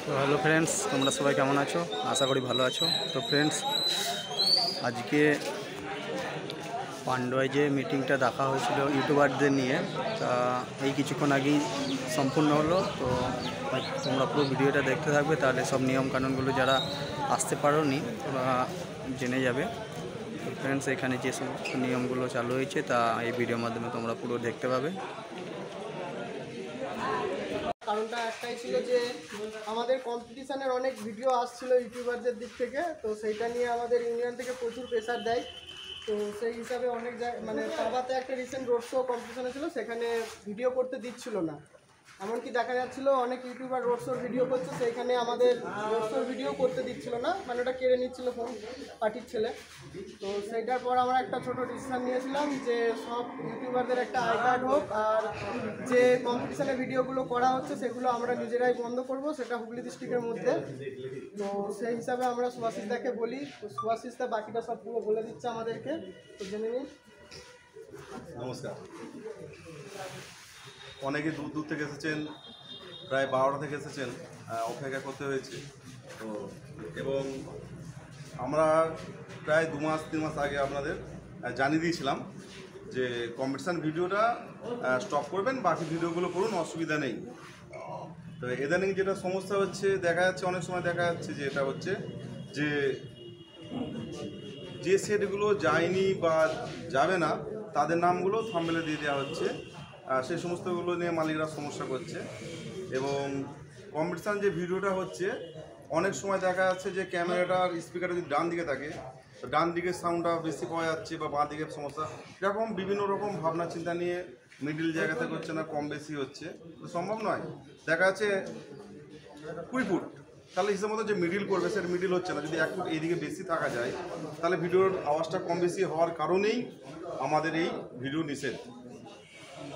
তো hello friends, তোমরা সবাই কেমন আছো? আশা করি ভালো আছো। তো ফ্রেন্ডস, আজকে পান্ডুয়ায় যে মিটিংটা দেখা হয়েছিল ইউটিউবারদের নিয়ে, তা এই কিছুক্ষণ আগেই সম্পূর্ণ হলো। তো তোমরা পুরো ভিডিওটা দেখতে থাকবে, তাহলে সব নিয়মকানুনগুলো যারা আসতে পারোনি ওরা জেনে যাবে। তো ফ্রেন্ডস, এখানে যে সমস্ত নিয়মগুলো চালু হয়েছে তা এই ভিডিওর মাধ্যমে তোমরা পুরো দেখতে পাবে। কারণটা একটাই ছিল যে আমাদের কম্পিটিশনের অনেক ভিডিও আসছিল ইউটিউবারদের দিক থেকে, তো সেইটা নিয়ে আমাদের ইউনিয়ন থেকে প্রচুর প্রেশার দেয়। তো সেই হিসাবে অনেক মানে পাবাতে একটা রিসেন্ট রোড শো কম্পিটিশন ছিল, সেখানে ভিডিও করতে দিচ্ছিল না। এমনকি দেখা যাচ্ছিল অনেক ইউটিউবার রোড শোর ভিডিও করছে, সেইখানে আমাদের রোড শোর ভিডিও করতে দিচ্ছিল না, মানে ওটা কেড়ে নিচ্ছিল ফোন পার্টির ছেলে। তো সেইটার পর আমরা একটা ছোট ডিসিশন নিয়েছিলাম যে সব ইউটিউবারদের একটা আই কার্ড হোক, আর যে কম্পিটিশনের ভিডিওগুলো করা হচ্ছে সেগুলো আমরা নিজেরাই বন্ধ করব, সেটা হুগলি ডিস্ট্রিক্টের মধ্যে। তো সেই হিসাবে আমরা সুভাষিসদাকে বলি, তো সুভাষিসদা বাকিটা সব পুরো বলে দিচ্ছে আমাদেরকে, তো জেনে নিন। নমস্কার। অনেকে দূর দূর থেকে এসেছেন, প্রায় 12টা থেকে এসেছেন, অপেক্ষা করতে হয়েছে। তো এবং আমরা প্রায় 2-3 মাস আগে আপনাদের জানিয়ে দিয়েছিলাম যে কম্পিটিশান ভিডিওটা স্টপ করবেন, বাকি ভিডিওগুলো করুন, অসুবিধা নেই। তো ইদানিং যেটা সমস্যা হচ্ছে, দেখা যাচ্ছে অনেক সময় দেখা যাচ্ছে যে এটা হচ্ছে যে সেটগুলো যায়নি বা যাবে না তাদের নামগুলো থাম্বনেলে দিয়ে দেওয়া হচ্ছে। সেই সমস্তগুলো নিয়ে মালিকরা সমস্যা করছে। এবং কম্পিটিশান যে ভিডিওটা হচ্ছে, অনেক সময় দেখা যাচ্ছে যে ক্যামেরাটার স্পিকারটা যদি ডান দিকে থাকে, তো ডান দিকের সাউন্ডটা বেশি পাওয়া যাচ্ছে বা বাঁ দিকের সমস্যা, এরকম বিভিন্ন রকম ভাবনা চিন্তা নিয়ে মিডিল জায়গাতে করছে না, কম বেশি হচ্ছে, তো সম্ভব নয়। দেখা যাচ্ছে 20 ফুট, তাহলে হিসেবে মতো যে মিডিল করবে সেটা মিডিল হচ্ছে না। যদি 1 ফুট এইদিকে বেশি থাকা যায়, তাহলে ভিডিওর আওয়াজটা কম বেশি হওয়ার কারণেই আমাদের এই ভিডিও নিষেধ।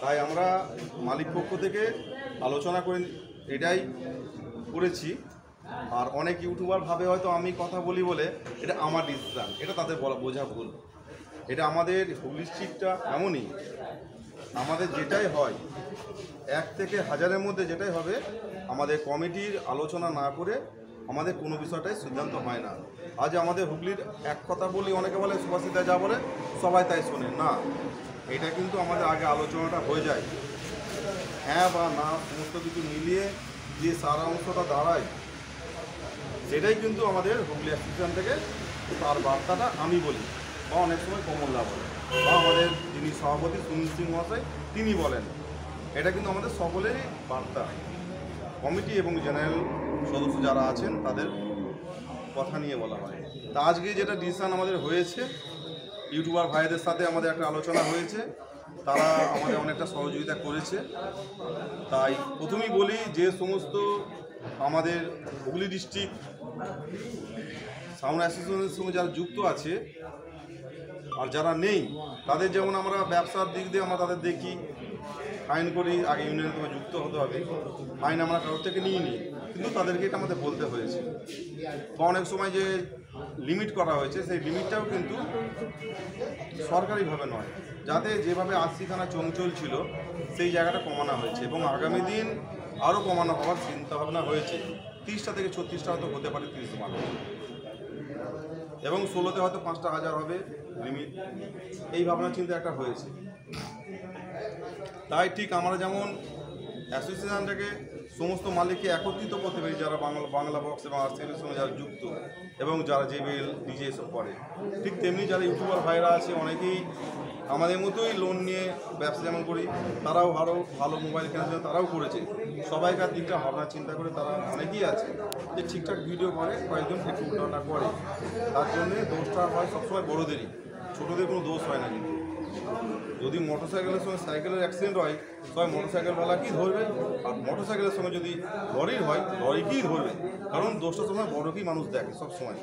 তাই আমরা মালিক পক্ষ থেকে আলোচনা করে এটাই করেছি। আর অনেক ইউটিউবার ভাবে হয়তো আমি কথা বলি বলে এটা আমার ডিসিশন, এটা তাদের বোঝা ভুল। এটা আমাদের হুগলি ডিস্ট্রিক্টটা এমনই, আমাদের যেটাই হয় 1 থেকে 1000-এর মধ্যে যেটাই হবে, আমাদের কমিটির আলোচনা না করে আমাদের কোনো বিষয়টাই সিদ্ধান্ত হয় না। আজ আমাদের হুগলির এক কথা বলি, অনেকে বলে সুভাষিতা যা বলে সবাই তাই শোনে না, এটা কিন্তু আমাদের আগে আলোচনাটা হয়ে যায়। হ্যাঁ বা না সমস্ত কিছু মিলিয়ে যে সারা অংশটা দাঁড়ায়, সেটাই কিন্তু আমাদের হুগলি অ্যাসোসিয়েশন থেকে তার বার্তাটা আমি বলি, বা অনেক সময় কমলদা বলে, বা আমাদের যিনি সভাপতি সুনীল সিং মহাশয় তিনি বলেন। এটা কিন্তু আমাদের সকলেরই বার্তা, কমিটি এবং জেনারেল সদস্য যারা আছেন তাদের কথা নিয়ে বলা হয়। তা আজকে যেটা ডিসিশন আমাদের হয়েছে, ইউটিউবার ভাইদের সাথে আমাদের একটা আলোচনা হয়েছে, তারা আমাদের অনেকটা সহযোগিতা করেছে। তাই প্রথমেই বলি, যে সমস্ত আমাদের হুগলি ডিস্ট্রিক্ট সাউন্ড অ্যাসোসিয়েশনের সঙ্গে যারা যুক্ত আছে আর যারা নেই, তাদের যেমন আমরা ব্যবসার দিক দিয়ে আমরা তাদের দেখি, ফাইন করি, আগে ইউনিয়নের সঙ্গে যুক্ত হতে হবে, ফাইন আমরা কারোর থেকে নিয়ে নিই, কিন্তু তাদেরকে এটা আমাদের বলতে হয়েছে। বা অনেক সময় যে লিমিট করা হয়েছে, সেই লিমিটটাও কিন্তু সরকারিভাবে নয়, যাতে যেভাবে 80 থানা চঞ্চল ছিল সেই জায়গাটা কমানো হয়েছে, এবং আগামী দিন আরও কমানো হওয়ার চিন্তাভাবনা হয়েছে। 30টা থেকে 36টা হয়তো হতে পারে, 30 মানুষ, এবং 16তে হয়তো 5টা 1000 হবে লিমিট, এই ভাবনা চিন্তা একটা হয়েছে। তাই ঠিক আমরা যেমন অ্যাসোসিয়েশনটাকে সমস্ত মালিককে একত্রিত করতে পারি, যারা বাংলা বক্স এবং আর্টসের সঙ্গে যারা যুক্ত এবং যারা জেবিএল ডিজে এসব করে, ঠিক তেমনি যারা ইউটিউবার ভাইরা আছে, অনেকেই আমাদের মতোই লোন নিয়ে ব্যবসা যেমন করি, তারাও ভালো মোবাইল কেনার জন্য তারাও করেছে। সবাইকার দিকটা ভাবনা চিন্তা করে তারা অনেকেই আছে যে ঠিকঠাক ভিডিও করে, কয়েকজন একটু উল্টাটা করে, তার জন্যে দোষটা হয় সবসময় বড়োদেরই, ছোটোদের কোনো দোষ হয় না। কিন্তু যদি মোটরসাইকেলের সঙ্গে সাইকেলের অ্যাক্সিডেন্ট হয়, সবাই মোটরসাইকেলওয়ালাকেই ধরবে, আর মোটরসাইকেলের সঙ্গে যদি লরির হয়, লরিকেই ধরবে, কারণ দোষটা সময় বড়কেই মানুষ দেখে সব সময়।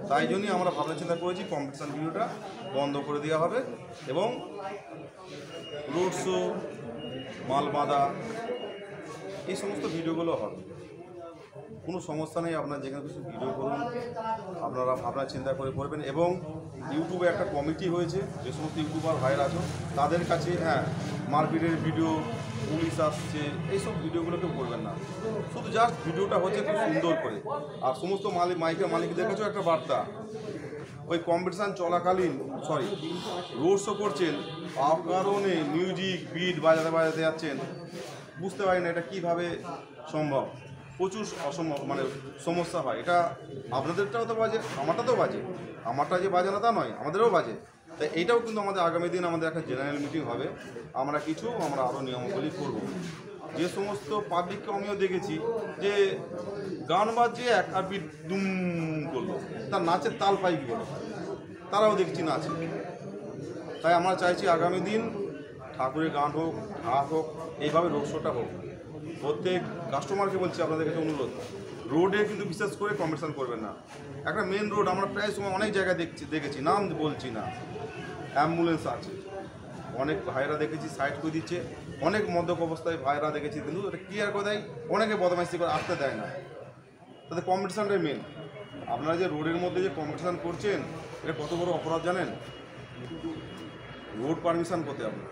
তাই জন্যই আমরা ভাবনা চিন্তা করেছি কম্পিটিশান ভিডিওটা বন্ধ করে দেওয়া হবে, এবং রোড শো, মাল বাঁধা, এই সমস্ত ভিডিওগুলো হবে। কোনো সমস্যা নেই, আপনারা যেখানে কিছু ভিডিও করুন, আপনারা ভাবনা চিন্তা করে করবেন। এবং ইউটিউবে একটা কমিটি হয়েছে, যে সমস্ত ইউটিউবার ভাইরা আছো তাদের কাছে, হ্যাঁ মারপিটের ভিডিও, পুলিশ আসছে, এইসব ভিডিওগুলো কেউ করবেন না। শুধু জাস্ট ভিডিওটা হচ্ছে খুব সুন্দর করে। আর সমস্ত মাইকের মালিকদের কাছেও একটা বার্তা, ওই কম্পিটিশান চলাকালীন রোড শো করছেন, কারণে মিউজিক বিট বাজাতে যাচ্ছেন, বুঝতে পারি না এটা কীভাবে সম্ভব। প্রচুর মানে সমস্যা হয়। এটা আপনাদেরটাও তো বাজে, আমারটাতেও বাজে, আমারটা যে বাজে না তা নয়, আমাদেরও বাজে। তাই এইটাও কিন্তু আমাদের আগামী দিন আমাদের একটা জেনারেল মিটিং হবে, আমরা আরও নিয়মাবলী করব। যে সমস্ত পাবলিককে আমিও দেখেছি যে গান বাজছে এক আর বিট দুম করলো, তার নাচের তাল পাই কী করে, তারাও দেখছি নাচে। তাই আমরা চাইছি আগামী দিন ঠাকুরের গান হোক, ঢাক হোক, এইভাবে রোড শোটা হোক। প্রত্যেক কাস্টমারকে বলছি, আপনাদের কাছে অনুরোধ, রোডে কিন্তু বিশেষ করে কম্পিটিশান করবেন না। একটা মেন রোড আমরা প্রায় সময় অনেক জায়গায় দেখেছি, নাম বলছি না, অ্যাম্বুলেন্স আছে, অনেক ভাইরা দেখেছি সাইড করে দিচ্ছে, অনেক মদ্যপ অবস্থায় ভাইরা দেখেছি কিন্তু এটা ক্লিয়ার করে দেয়, অনেকে বদমাইশি করে আসতে দেয় না। তাতে কম্পিটিশানটাই মেন। আপনারা যে রোডের মধ্যে যে কম্পিটিশান করছেন, এটা কত বড় অপরাধ জানেন? রোড পারমিশন করতে আপনার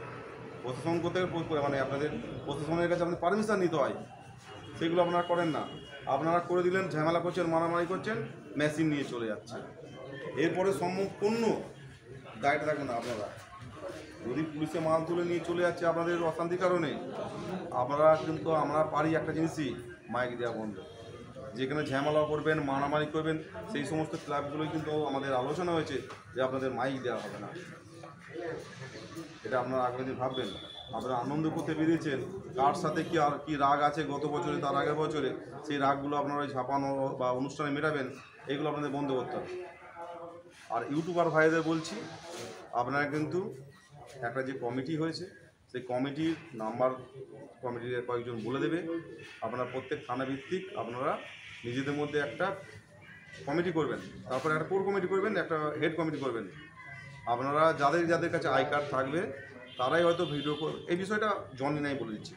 প্রশাসন করতে, মানে আপনাদের প্রশাসনের কাছে আপনাদের পারমিশন নিতে হয়, সেগুলো আপনারা করেন না। আপনারা করে দিলেন, ঝামেলা করছেন, মারামারি করছেন, মেশিন নিয়ে চলে যাচ্ছে। এরপরে সম্পূর্ণ দায়টা থাকবে না আপনারা। যদি পুলিশে মাল তুলে নিয়ে চলে যাচ্ছে আপনাদের অশান্তির কারণে, আপনারা কিন্তু আমরা পারি একটা জিনিসই, মাইক দেওয়া বন্ধ। যেখানে ঝামেলা করবেন, মারামারি করবেন, সেই সমস্ত ক্লাবগুলোই কিন্তু আমাদের আলোচনা হয়েছে যে আপনাদের মাইক দেওয়া হবে না। এটা আপনারা আগামী দিন ভাববেন। আপনারা আনন্দ করতে বেরিয়েছেন, কার সাথে কি রাগ আছে গত বছরে, তার আগের বছরে, সেই রাগগুলো আপনারা ওই ঝাপানো বা অনুষ্ঠানে মেটাবেন, এগুলো আপনাদের বন্ধ করতে হবে। আর ইউটিউবার ভাইদের বলছি, আপনারা কিন্তু একটা যে কমিটি হয়েছে, সেই কমিটির নাম্বার কমিটির কয়েকজন বলে দেবে। আপনারা প্রত্যেক থানা ভিত্তিক আপনারা নিজেদের মধ্যে একটা কমিটি করবেন, তারপরে একটা কোর কমিটি করবেন, একটা হেড কমিটি করবেন। আপনারা যাদের কাছে আই কার্ড থাকবে তারাই হয়তো ভিডিও করবে। এই বিষয়টা জনি নাই বলে দিচ্ছি,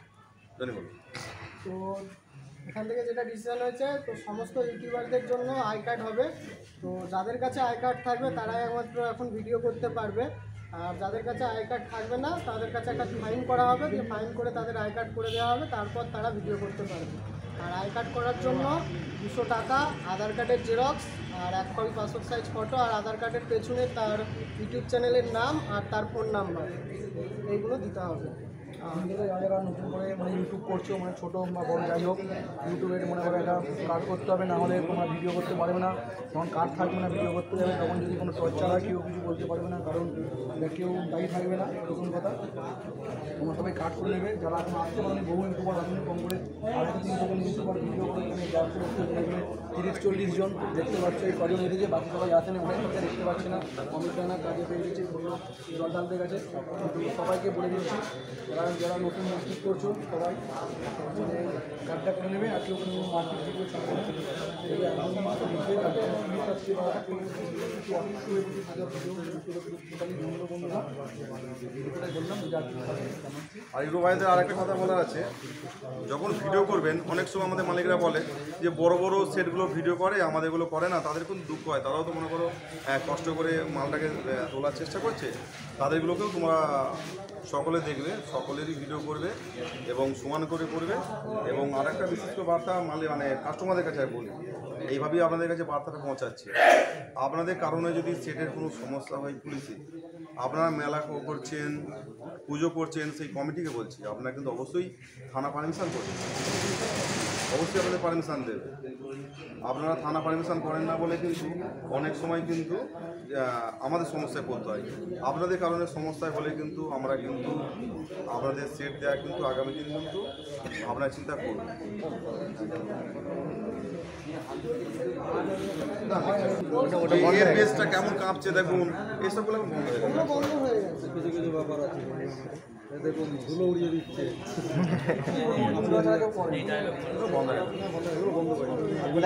জনি বলো। তো এখান থেকে যেটা ডিসিশন হয়েছে, তো সমস্ত ইউটিউবারদের জন্য আই কার্ড হবে। তো যাদের কাছে আই কার্ড থাকবে তারাই একমাত্র এখন ভিডিও করতে পারবে। আর যাদের কাছে আই কার্ড থাকবে না তাদের কাছে একটা ফাইন করা হবে, যে ফাইন করে তাদের আই কার্ড করে দেওয়া হবে, তারপর তারা ভিডিও করতে পারবে। আর আই কার্ড করার জন্য 200 টাকা, আধার কার্ডের জেরক্স আর 1 কপি পাসপোর্ট সাইজ ফটো, আর আধার কার্ডের পেছনে তার ইউটিউব চ্যানেলের নাম আর তার ফোন নাম্বার, এইগুলো দিতে হবে। আমাদের যারা নতুন করে মানে ইউটিউব করছো, মানে ছোটো বা বড় যাই হোক, ইউটিউবের মনে করে একটা কার্ড করতে হবে, না হলে তোমরা ভিডিও করতে পারবে না। যখন কার্ড থাকবে না, ভিডিও করতে যাবে, তখন যদি কোনো টর্চার হয় কেউ কিছু বলতে পারবে না, কারণ কেউ দায়ী থাকবে না। প্রথম কথা, তোমরা সবাই কার্ড করে নেবে। যারা এখন আসতে পারেনি, বহু ইউটিউবার আসলে কম করে 250-300 ইউটিউবার ভিডিও করে এখানে 30-40 জন দেখতে পাচ্ছে। এই কজন এসেছে, বাকি সবাই আসেনি, অনেক লোকে দেখতে পাচ্ছে না, অমিত না কাজে পেয়ে গেছে, জল ঢালতে গেছে। সবাইকে বলে দিচ্ছি, যারা নতুন মার্কেট করছো সবাই মানে কার্ডটা করে নেবে। আর কেউ কোনো মার্কেট ভিডিও ছাড়বে না, বন্ধুরা বললাম। আর ইউটিউব ভাইদের আরেকটা কথা বলার আছে, যখন ভিডিও করবেন অনেক সময় আমাদের মালিকরা বলে যে বড় বড় সেটগুলো ভিডিও করে, আমাদেরগুলো করে না, তাদের কিন্তু দুঃখ হয়। তারাও তো মনে করো কষ্ট করে মালটাকে তোলার চেষ্টা করছে, তাদেরগুলোকেও তোমরা সকলে দেখবে, সকলেরই ভিডিও করবে এবং সমান করে করবে। এবং আরেকটা বিশেষ করে বার্তা মানে কাস্টমারদের কাছে বলি, এইভাবেই আপনাদের কাছে বার্তাটা পৌঁছাচ্ছে। আপনাদের কারণে যদি সেটের কোনো সমস্যা হয় পুলিশে, আপনারা মেলা করছেন, পুজো করছেন, সেই কমিটিকে বলছি আপনারা কিন্তু অবশ্যই থানা পারমিশন করবেন, অবশ্যই আপনাদের পারমিশন দেবে। আপনারা থানা পারমিশন করেন না বলে কিন্তু অনেক সময় কিন্তু আমাদের সমস্যায় পড়তে হয়। আপনাদের কারণে সমস্যায় হলে কিন্তু আমরা কিন্তু আপনাদের সেট দেওয়া কিন্তু আগামী দিন কিন্তু আপনারা চিন্তা করবেন। এর বেসটা কেমন কাঁপছে দেখুন, এইসবগুলো বন্ধ হয়ে যাবে। বন্ধ হয়ে গেছে। কিছু কিছু ব্যাপার আছে, দেখুন ধুলো উড়িয়ে দিচ্ছে,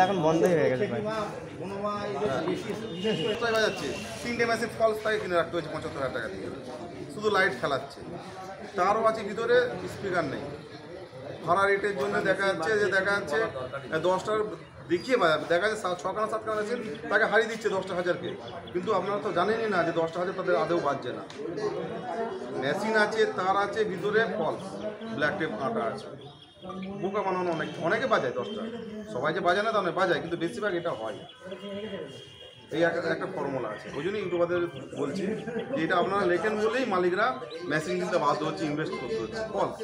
এখন বন্ধই হয়ে গেছে। বাজাচ্ছে 3টে মেসেজ ফলস তাকে কিনে রাখতে হয়েছে 75,000 টাকা দিয়ে, শুধু লাইট খেলাচ্ছে। তারও আছে ভিতরে স্পিকার নেই। ভাড়া রেটের জন্য দেখা যাচ্ছে 10টার দেখিয়ে বাজাবে। দেখা যায় 6খানা 7খানা মেশিন তাকে হারিয়ে দিচ্ছে 10টা হাজারকে, কিন্তু আপনারা তো জানেনই না যে 10টা হাজার তাদের আদেও বাজছে না। মেশিন আছে, তার আছে, ভিতরে ফলস ব্ল্যাক টেপ আটা আছে। বোকা বানানো অনেকে বাজায় 10টা, সবাই যে বাজায় না তা নয়, বাজায়, কিন্তু বেশিরভাগ এটা হয়। এই একটা ফর্মুলা আছে, ওই জন্য ইউটিউবারদের বলছি যে এটা আপনারা লেখেন বলেই মালিকরা মেশিন কিনতে বাধ্য হচ্ছে, ইনভেস্ট করতে হচ্ছে। ফলস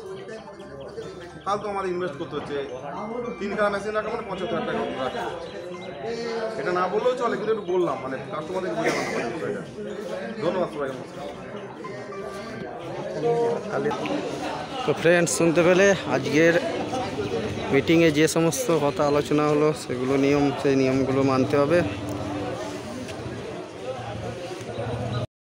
তাহলে তো আমাদের ইনভেস্ট করতে হচ্ছে। 3খানা মেশিন রাখা মানে 75,000 টাকা রাখা। এটা না বললেও চলে, কিন্তু একটু বললাম, মানে কাস্টমারদের বোঝানো বিষয়টা। ধন্যবাদ সবাইকে। তো ফ্রেন্ডস, শুনতে পেলে আজকের মিটিংয়ে যে সমস্ত কথা আলোচনা হলো সেগুলো সেই নিয়মগুলো মানতে হবে।